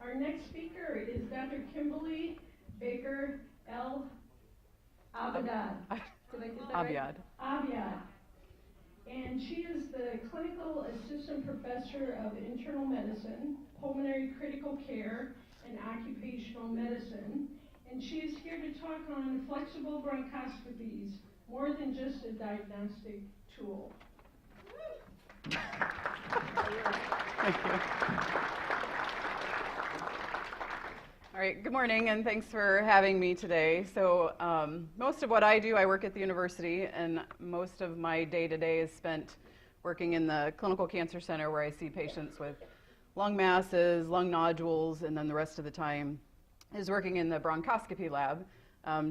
Our next speaker is Dr. Kimberly Baker L. Abiad. Did I get that Abiad. right? Abiad. And she is the Clinical Assistant Professor of Internal Medicine, Pulmonary Critical Care, and Occupational Medicine. And she is here to talk on flexible bronchoscopies, more than just a diagnostic tool. Thank you. All right, good morning, and thanks for having me today. So most of what I do, I work at the university, and most of my day-to-day is spent working in the clinical cancer center where I see patients with lung masses, lung nodules, and then the rest of the time is working in the bronchoscopy lab,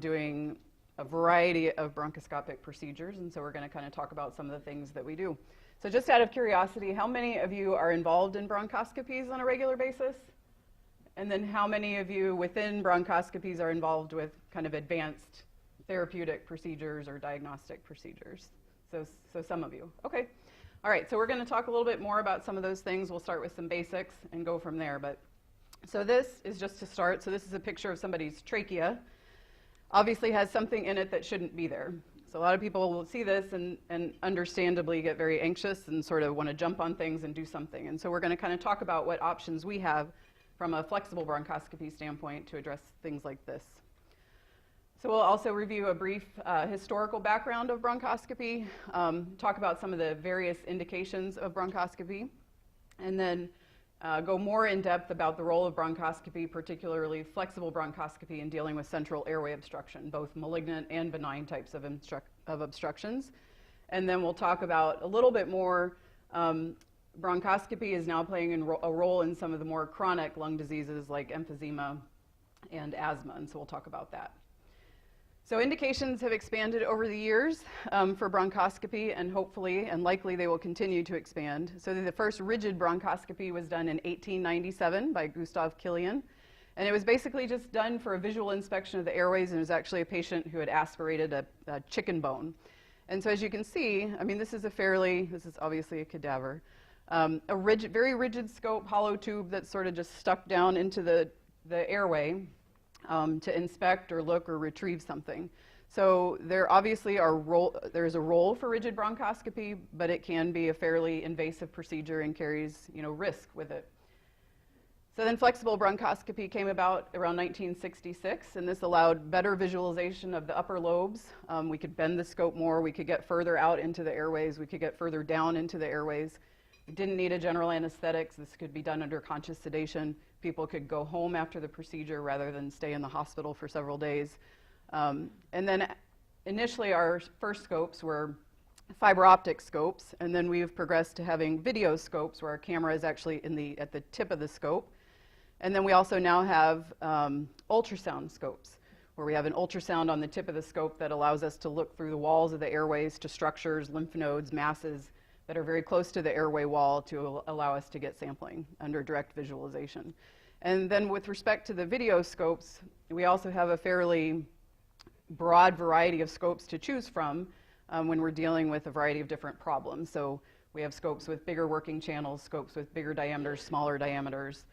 doing a variety of bronchoscopic procedures, and so we're going to kind of talk about some of the things that we do. So just out of curiosity, how many of you are involved in bronchoscopies on a regular basis? And then how many of you within bronchoscopies are involved with kind of advanced therapeutic procedures or diagnostic procedures? So some of you. Okay. All right, so we're going to talk a little bit more about some of those things. We'll start with some basics and go from there. But so this is just to start. So this is a picture of somebody's trachea. Obviously has something in it that shouldn't be there. So a lot of people will see this and understandably get very anxious and sort of want to jump on things and do something. And so we're going to kind of talk about what options we have from a flexible bronchoscopy standpoint to address things like this. So we'll also review a brief historical background of bronchoscopy, talk about some of the various indications of bronchoscopy, and then go more in depth about the role of bronchoscopy, particularly flexible bronchoscopy in dealing with central airway obstruction, both malignant and benign types of obstructions. And then we'll talk about a little bit more bronchoscopy is now playing a role in some of the more chronic lung diseases like emphysema and asthma, and so we'll talk about that. So indications have expanded over the years for bronchoscopy, and hopefully and likely they will continue to expand. So the first rigid bronchoscopy was done in 1897 by Gustav Killian, and it was basically just done for a visual inspection of the airways, and it was actually a patient who had aspirated a chicken bone. And so as you can see, I mean, this is obviously a cadaver. A very rigid scope, hollow tube that's sort of just stuck down into the airway to inspect or look or retrieve something. So there obviously there's a role for rigid bronchoscopy, but it can be a fairly invasive procedure and carries, risk with it. So then flexible bronchoscopy came about around 1966, and this allowed better visualization of the upper lobes. We could bend the scope more, we could get further out into the airways, we could get further down into the airways. We didn't need a general anesthetic. This could be done under conscious sedation. People could go home after the procedure rather than stay in the hospital for several days. And then initially our first scopes were fiber optic scopes, and then we've progressed to having video scopes where our camera is actually at the tip of the scope. And then we also now have ultrasound scopes, where we have an ultrasound on the tip of the scope that allows us to look through the walls of the airways to structures, lymph nodes, masses that are very close to the airway wall to allow us to get sampling under direct visualization. And then with respect to the video scopes, we also have a fairly broad variety of scopes to choose from when we're dealing with a variety of different problems. So we have scopes with bigger working channels, scopes with bigger diameters, smaller diameters.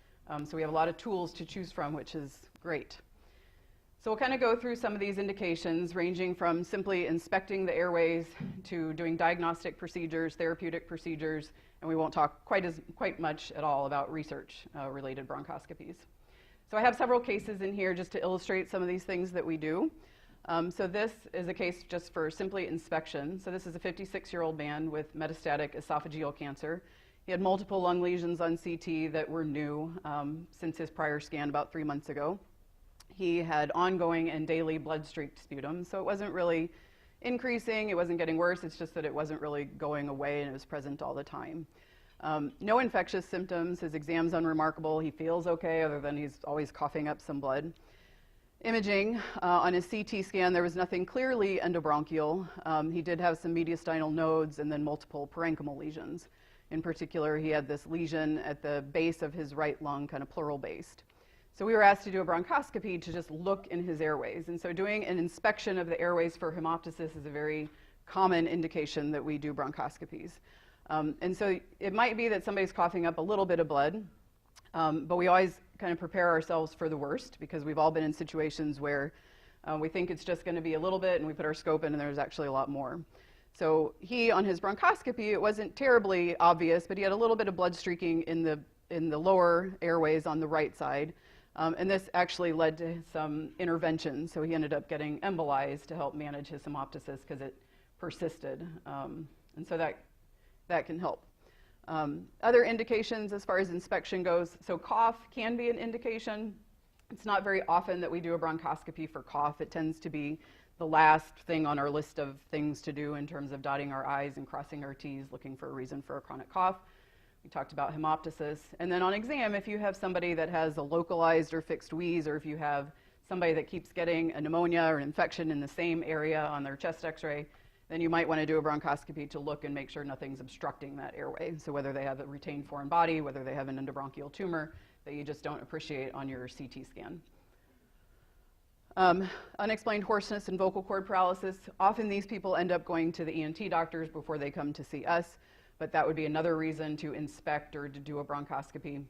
So we have a lot of tools to choose from, which is great. So we'll kind of go through some of these indications, ranging from simply inspecting the airways to doing diagnostic procedures, therapeutic procedures, and we won't talk quite much at all about research-related bronchoscopies. So I have several cases in here just to illustrate some of these things that we do. So this is a case just for simply inspection. So this is a 56-year-old man with metastatic esophageal cancer. He had multiple lung lesions on CT that were new since his prior scan about 3 months ago. He had ongoing and daily blood-streaked sputum, so it wasn't really increasing, it wasn't getting worse, it's just that it wasn't really going away and it was present all the time. No infectious symptoms, his exam's unremarkable, he feels okay other than he's always coughing up some blood. Imaging, on his CT scan there was nothing clearly endobronchial. He did have some mediastinal nodes and then multiple parenchymal lesions. In particular, he had this lesion at the base of his right lung, kind of pleural-based. So we were asked to do a bronchoscopy to just look in his airways. And so doing an inspection of the airways for hemoptysis is a very common indication that we do bronchoscopies. And so it might be that somebody's coughing up a little bit of blood, but we always kind of prepare ourselves for the worst, because we've all been in situations where we think it's just going to be a little bit, and we put our scope in, and there's actually a lot more. So he, on his bronchoscopy, it wasn't terribly obvious, but he had a little bit of blood streaking in the lower airways on the right side. And this actually led to some intervention. So he ended up getting embolized to help manage his hemoptysis because it persisted. And so that can help. Other indications as far as inspection goes, so cough can be an indication. It's not very often that we do a bronchoscopy for cough. It tends to be the last thing on our list of things to do in terms of dotting our I's and crossing our T's, looking for a reason for a chronic cough. We talked about hemoptysis. And then on exam, if you have somebody that has a localized or fixed wheeze, or if you have somebody that keeps getting a pneumonia or an infection in the same area on their chest x-ray, then you might want to do a bronchoscopy to look and make sure nothing's obstructing that airway. So whether they have a retained foreign body, whether they have an endobronchial tumor that you just don't appreciate on your CT scan. Unexplained hoarseness and vocal cord paralysis. Often these people end up going to the ENT doctors before they come to see us, but that would be another reason to inspect or to do a bronchoscopy.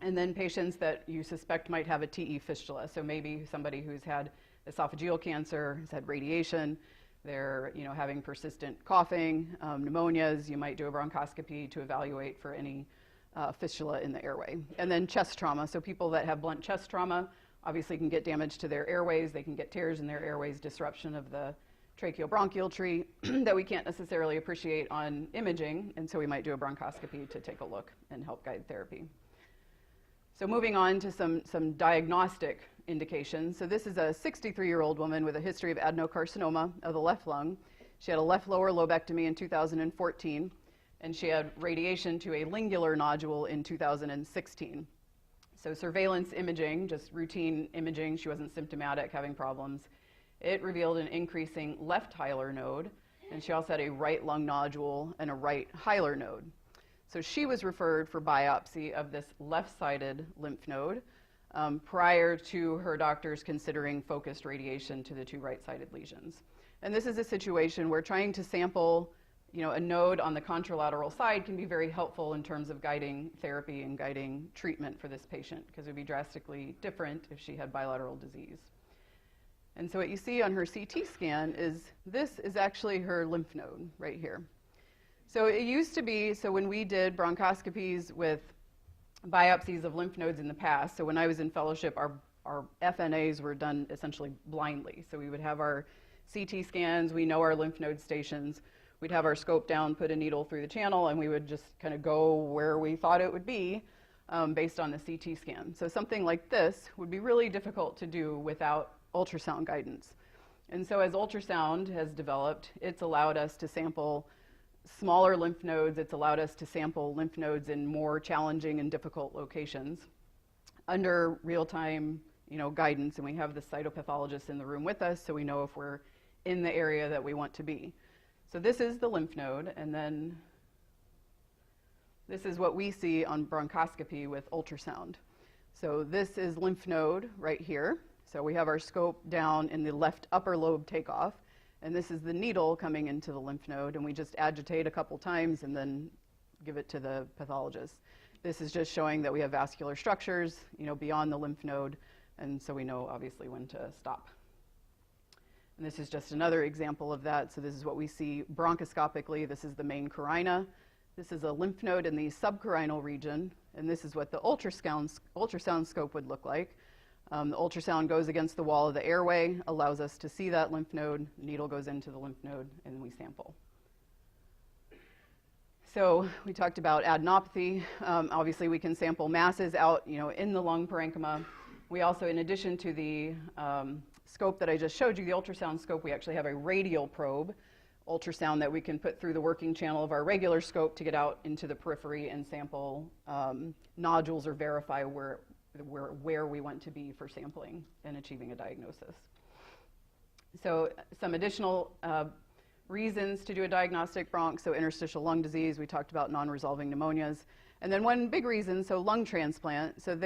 And then patients that you suspect might have a TE fistula. So maybe somebody who's had esophageal cancer, has had radiation, they're having persistent coughing, pneumonias. You might do a bronchoscopy to evaluate for any fistula in the airway. And then chest trauma. So people that have blunt chest trauma obviously can get damage to their airways. They can get tears in their airways, disruption of the tracheobronchial tree that we can't necessarily appreciate on imaging, and so we might do a bronchoscopy to take a look and help guide therapy. So moving on to some diagnostic indications. So this is a 63-year-old woman with a history of adenocarcinoma of the left lung. She had a left lower lobectomy in 2014, and she had radiation to a lingular nodule in 2016. So surveillance imaging, just routine imaging, she wasn't symptomatic, having problems. It revealed an increasing left hilar node, and she also had a right lung nodule and a right hilar node. So she was referred for biopsy of this left-sided lymph node prior to her doctors considering focused radiation to the two right-sided lesions. And this is a situation where trying to sample a node on the contralateral side can be very helpful in terms of guiding therapy and guiding treatment for this patient, because it would be drastically different if she had bilateral disease. And so what you see on her CT scan is this is actually her lymph node right here. So it used to be, so when we did bronchoscopies with biopsies of lymph nodes in the past, so when I was in fellowship, our FNAs were done essentially blindly. So we would have our CT scans, we know our lymph node stations, we'd have our scope down, put a needle through the channel, and we would just kind of go where we thought it would be based on the CT scan. So something like this would be really difficult to do without ultrasound guidance. And so as ultrasound has developed, it's allowed us to sample smaller lymph nodes. It's allowed us to sample lymph nodes in more challenging and difficult locations under real-time guidance. And we have the cytopathologist in the room with us, so we know if we're in the area that we want to be. So this is the lymph node, and then this is what we see on bronchoscopy with ultrasound. So this is lymph node right here. So we have our scope down in the left upper lobe takeoff, and this is the needle coming into the lymph node, and we just agitate a couple times and then give it to the pathologist. This is just showing that we have vascular structures, beyond the lymph node, and so we know obviously when to stop. And this is just another example of that. So this is what we see bronchoscopically. This is the main carina. This is a lymph node in the subcarinal region, and this is what the ultrasound scope would look like. The ultrasound goes against the wall of the airway, allows us to see that lymph node. The needle goes into the lymph node, and we sample. So we talked about adenopathy. Obviously, we can sample masses out, in the lung parenchyma. We also, in addition to the scope that I just showed you, the ultrasound scope, we actually have a radial probe ultrasound that we can put through the working channel of our regular scope to get out into the periphery and sample nodules or verify where we want to be for sampling and achieving a diagnosis. So some additional reasons to do a diagnostic bronch, so interstitial lung disease, we talked about non-resolving pneumonias. And then one big reason, so lung transplant. So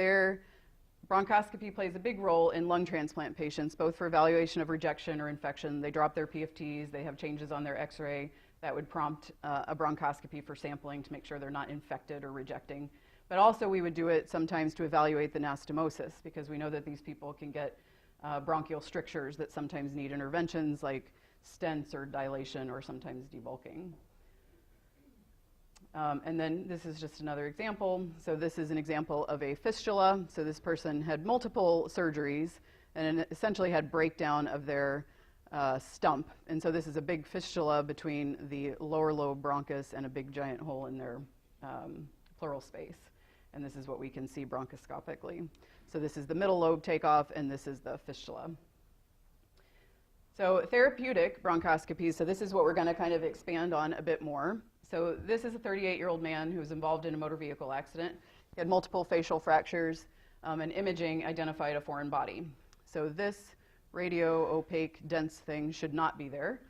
bronchoscopy plays a big role in lung transplant patients, both for evaluation of rejection or infection. They drop their PFTs, they have changes on their x-ray that would prompt a bronchoscopy for sampling to make sure they're not infected or rejecting. But also we would do it sometimes to evaluate the anastomosis, because we know that these people can get bronchial strictures that sometimes need interventions like stents or dilation or sometimes debulking. And then this is just another example. So this is an example of a fistula. So this person had multiple surgeries and essentially had breakdown of their stump. And so this is a big fistula between the lower lobe bronchus and a big giant hole in their pleural space. And this is what we can see bronchoscopically. So this is the middle lobe takeoff, and this is the fistula. So therapeutic bronchoscopy, so this is what we're going to kind of expand on a bit more. So this is a 38-year-old man who was involved in a motor vehicle accident. He had multiple facial fractures, and imaging identified a foreign body. So this radio opaque dense thing should not be there,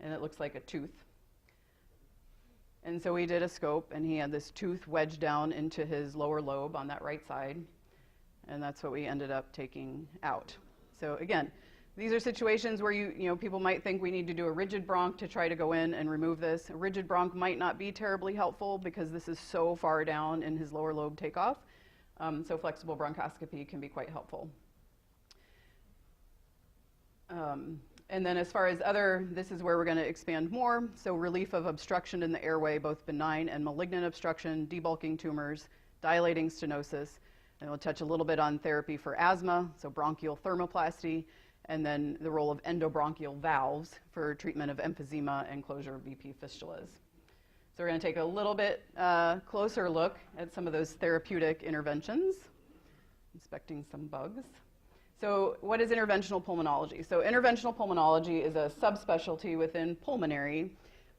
and it looks like a tooth. And so we did a scope, and he had this tooth wedged down into his lower lobe on that right side, and that's what we ended up taking out. So again, these are situations where people might think we need to do a rigid bronch to try to go in and remove this. A rigid bronch might not be terribly helpful because this is so far down in his lower lobe takeoff. So flexible bronchoscopy can be quite helpful. And then as far as this is where we're going to expand more. So relief of obstruction in the airway, both benign and malignant obstruction, debulking tumors, dilating stenosis. And we'll touch a little bit on therapy for asthma, so bronchial thermoplasty, and then the role of endobronchial valves for treatment of emphysema and closure of VP fistulas. So we're going to take a little bit closer look at some of those therapeutic interventions, inspecting some bugs. So what is interventional pulmonology? So interventional pulmonology is a subspecialty within pulmonary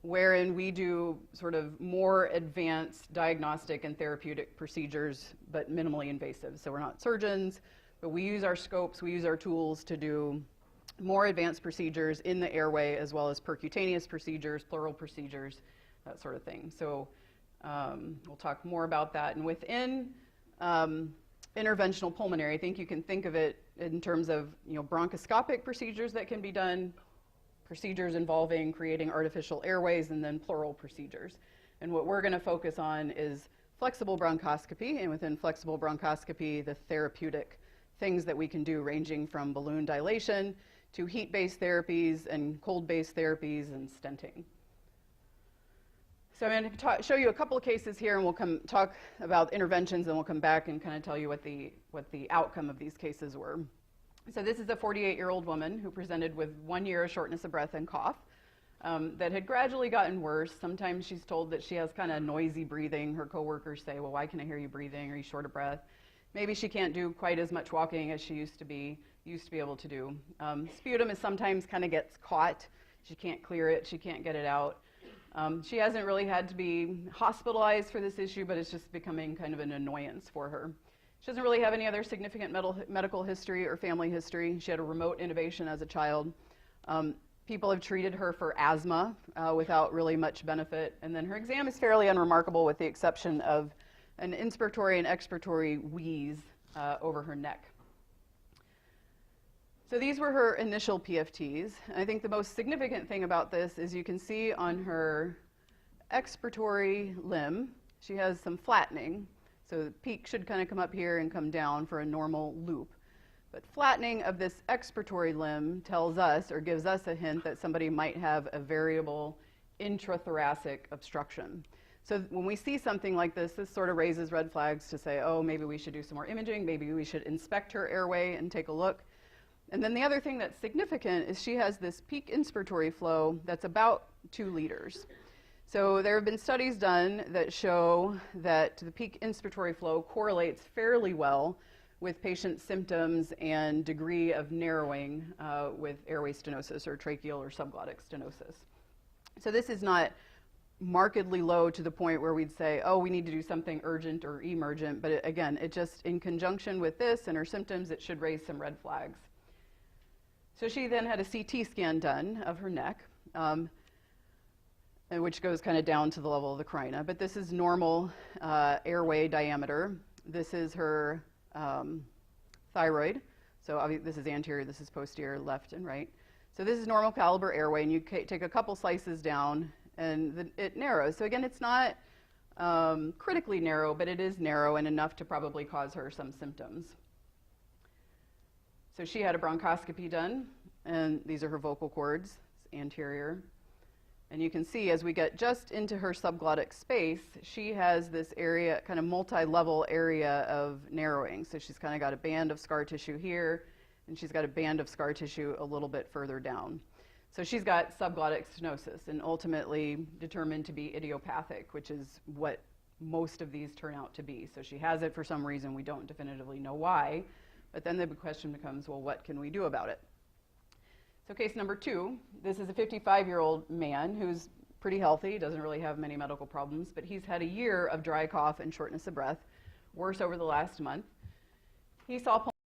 wherein we do sort of more advanced diagnostic and therapeutic procedures, but minimally invasive. So we're not surgeons, but we use our scopes, we use our tools to do more advanced procedures in the airway, as well as percutaneous procedures, pleural procedures, that sort of thing. So we'll talk more about that. And within interventional pulmonary, I think you can think of it in terms of bronchoscopic procedures that can be done, procedures involving creating artificial airways, and then pleural procedures. And what we're going to focus on is flexible bronchoscopy, and within flexible bronchoscopy, the therapeutic things that we can do, ranging from balloon dilation to heat-based therapies and cold-based therapies and stenting. So I'm going to show you a couple of cases here, and we'll talk about interventions, and we'll come back and kind of tell you what the outcome of these cases were. So this is a 48-year-old woman who presented with 1 year of shortness of breath and cough that had gradually gotten worse. Sometimes she's told that she has kind of noisy breathing. Her coworkers say, well, why can I hear you breathing? Are you short of breath? Maybe she can't do quite as much walking as she used to be able to do. Sputum is sometimes kind of gets caught. She can't clear it. She can't get it out. She hasn't really had to be hospitalized for this issue, but it's just becoming kind of an annoyance for her. She doesn't really have any other significant medical history or family history. She had a remote intubation as a child. People have treated her for asthma without really much benefit. And then her exam is fairly unremarkable, with the exception of an inspiratory and expiratory wheeze over her neck. So these were her initial PFTs. I think the most significant thing about this is you can see on her expiratory limb, she has some flattening. So the peak should kind of come up here and come down for a normal loop. But flattening of this expiratory limb tells us, or gives us a hint, that somebody might have a variable intrathoracic obstruction. So when we see something like this sort of raises red flags to say, oh, maybe we should do some more imaging, maybe we should inspect her airway and take a look. And then the other thing that's significant is she has this peak inspiratory flow that's about 2 liters. So there have been studies done that show that the peak inspiratory flow correlates fairly well with patient symptoms and degree of narrowing with airway stenosis or tracheal or subglottic stenosis. So this is not markedly low to the point where we'd say, oh, we need to do something urgent or emergent, but again, it just, in conjunction with this and her symptoms, it should raise some red flags. So she then had a CT scan done of her neck, which goes kind of down to the level of the carina. But this is normal airway diameter. This is her thyroid. So this is anterior, this is posterior, left and right. So this is normal caliber airway, and you take a couple slices down, and it narrows. So again, it's not critically narrow, but it is narrow and enough to probably cause her some symptoms. So she had a bronchoscopy done, and these are her vocal cords, it's anterior. And you can see as we get just into her subglottic space, she has this area, kind of multi-level area of narrowing. So she's kind of got a band of scar tissue here, and she's got a band of scar tissue a little bit further down. So she's got subglottic stenosis, and ultimately determined to be idiopathic, which is what most of these turn out to be. So she has it for some reason. We don't definitively know why. But then the big question becomes, well, what can we do about it? So case number 2, this is a 55-year-old man who's pretty healthy, doesn't really have many medical problems, but he's had a year of dry cough and shortness of breath, worse over the last month. He saw